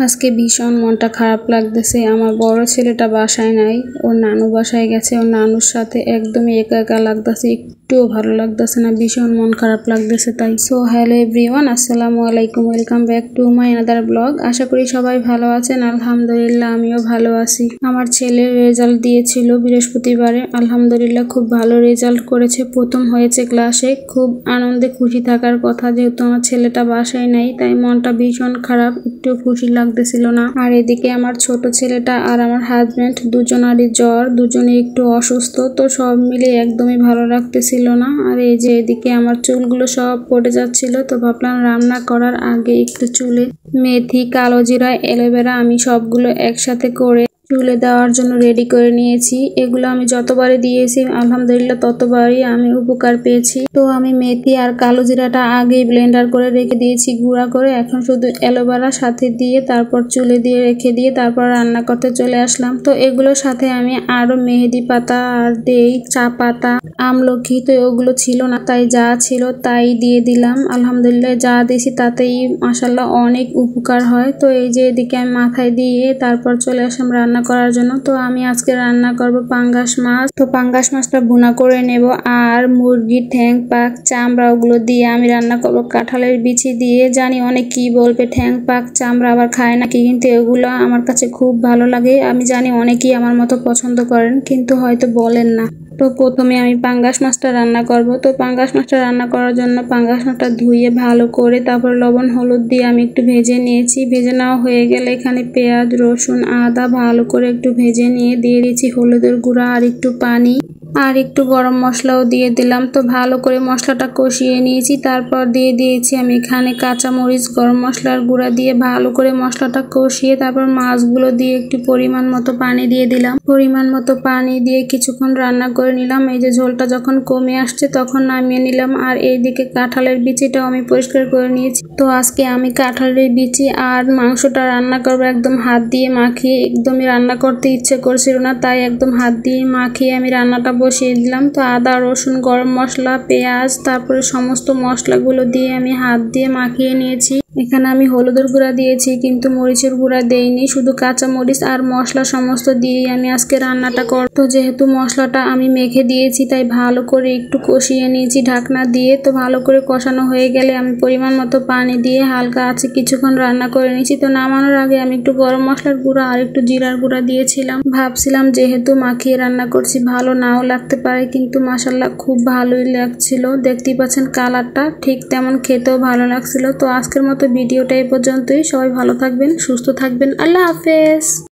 আজকে ভীষণ মনটা খারাপ লাগতেছে। আমার বড় ছেলেটা বাসায় নাই, ওর নানু বাসায় গেছে। ওর নানুর সাথে একদমই একা একা লাগতেছে, একটুও ভালো লাগতেছে না, ভীষণ মন খারাপ লাগতেছে তাই। সো হ্যালো এভরিওয়ান, আসসালামু আলাইকুম, welcome back to my another blog. আশা করি সবাই ভালো আছেন। আলহামদুলিল্লাহ আমিও ভালো আছি। আমার ছেলের রেজাল্ট দিয়েছিল বৃহস্পতিবারে, আলহামদুলিল্লাহ খুব ভালো রেজাল্ট করেছে, প্রথম হয়েছে ক্লাসে। খুব আনন্দে খুশি থাকার কথা, যেহেতু আমার ছেলেটা বাসায় নাই তাই মনটা ভীষণ খারাপ, একটু খুশি লাগতেছিল না। আর এদিকে আমার ছোট ছেলেটা আর আমার হাজবেন্ড দুজনারই জ্বর, দুজনে একটু অসুস্থ, তো সব মিলে একদমই ভালো লাগতেছিল না। আর এই যে এদিকে আমার চুলগুলো সব পড়ে যাচ্ছিল, তো ভাবলাম রান্না করার আগে একটু চুলে মেথি, কালো জিরা, অ্যালোভেরা আমি সবগুলো একসাথে করে চুলে দেওয়ার জন্য রেডি করে নিয়েছি। এগুলো আমি যতবারই দিয়েছি আলহামদুলিল্লাহ ততবারই আমি উপকার পেয়েছি। তো আমি মেথি আর কালো জিরাটা আগেই ব্লেন্ডার করে রেখে দিয়েছি গুঁড়া করে। এখন শুধু অ্যালোভেরা সাথে দিয়ে তারপর চুলে দিয়ে রেখে দিয়ে তারপর রান্না করতে চলে আসলাম। তো এগুলোর সাথে আমি আরো মেহেদি পাতা আর দেই, চা পাতা, আমলকি, তো ওগুলো ছিল না তাই যা ছিল তাই দিয়ে দিলাম। আলহামদুলিল্লাহ যা দিয়েছি তাতেই মাশাআল্লাহ অনেক উপকার হয়। তো এই যে এদিকে আমি মাথায় দিয়ে তারপর চলে আসলাম রান্না করার জন্য। তো আমি আজকে রান্না করব পাঙ্গাস মাছ। তো পাঙ্গাস মাছটা ভুনা করে নেব, আর মুরগির ঠ্যাং, পাক, চামড়া ওগুলো দিয়ে আমি রান্না করব কাঁঠালের বিচি দিয়ে। জানি অনেক কি বলবে, ঠ্যাং, পাক, চামড়া আবার খায় নাকি, কিন্তু এগুলো আমার কাছে খুব ভালো লাগে। আমি জানি অনেকেই আমার মতো পছন্দ করেন, কিন্তু হয়তো বলেন না। তো প্রথমে আমি পাঙ্গাস মাছটা রান্না করব। তো পাঙ্গাস মাছটা রান্না করার জন্য পাঙ্গাস মাছটা ধুয়ে ভালো করে তারপর লবণ হলুদ দিয়ে আমি একটু ভেজে নিয়েছি। ভেজে নেওয়া হয়ে গেলে এখানে পেঁয়াজ, রসুন, আদা ভালো করে একটু ভেজে নিয়ে দিয়ে দিয়েছি হলুদের গুঁড়া আর একটু পানি আর একটু গরম মশলাও দিয়ে দিলাম। তো ভালো করে মশলাটা কষিয়ে নিয়েছি, তারপর দিয়ে দিয়েছি আমি এখানে কাঁচামরিচ, গরম মশলার গুঁড়া দিয়ে ভালো করে মশলাটা কষিয়ে তারপর মাছগুলো দিয়ে একটু পরিমাণ মতো পানি দিয়ে দিলাম। পরিমাণ মতো পানি দিয়ে কিছুক্ষণ রান্না করে নিলাম। এই যে ঝোলটা যখন কমে আসছে তখন নামিয়ে নিলাম। আর এইদিকে কাঁঠালের বিচিটাও আমি পরিষ্কার করে নিয়েছি। তো আজকে আমি কাঁঠালের বিচি আর মাংসটা রান্না করবো একদম হাত দিয়ে মাখিয়ে। একদমই রান্না করতে ইচ্ছে করছিল না, তাই একদম হাত দিয়ে মাখিয়ে আমি রান্নাটা বসিয়ে দিলাম। তো আদা, রসুন, গরম মশলা, পেঁয়াজ, তারপরে সমস্ত মশলাগুলো দিয়ে আমি হাত দিয়ে মাখিয়ে নিয়েছি। এখানে আমি হলুদের গুঁড়া দিয়েছি কিন্তু মরিচের গুঁড়া দেইনি, শুধু কাঁচা মরিচ আর মশলা সমস্ত দিয়েই আমি আজকে রান্নাটা করব। তো যেহেতু মশলাটা আমি মেখে দিয়েছি তাই ভালো করে একটু কষিয়ে নিয়েছি ঢাকনা দিয়ে। তো ভালো করে কষানো হয়ে গেলে আমি পরিমাণ মতো পানি দিয়ে হালকা আছে কিছুক্ষণ রান্না করে নিয়েছি। তো নামানোর আগে আমি একটু গরম মশলার গুঁড়া আর একটু জিরার গুঁড়া দিয়েছিলাম। ভাবছিলাম যেহেতু মাখিয়ে রান্না করছি ভালো নাও লাগতে পারে, কিন্তু মাশাআল্লাহ খুব ভালোই লাগছিল। দেখতেই পাচ্ছেন কালারটা, ঠিক তেমন খেতেও ভালো লাগছিল। তো আজকের মতো ভিডিওটা এই পর্যন্তই। সবাই ভালো থাকবেন, সুস্থ থাকবেন, আল্লাহ হাফেজ।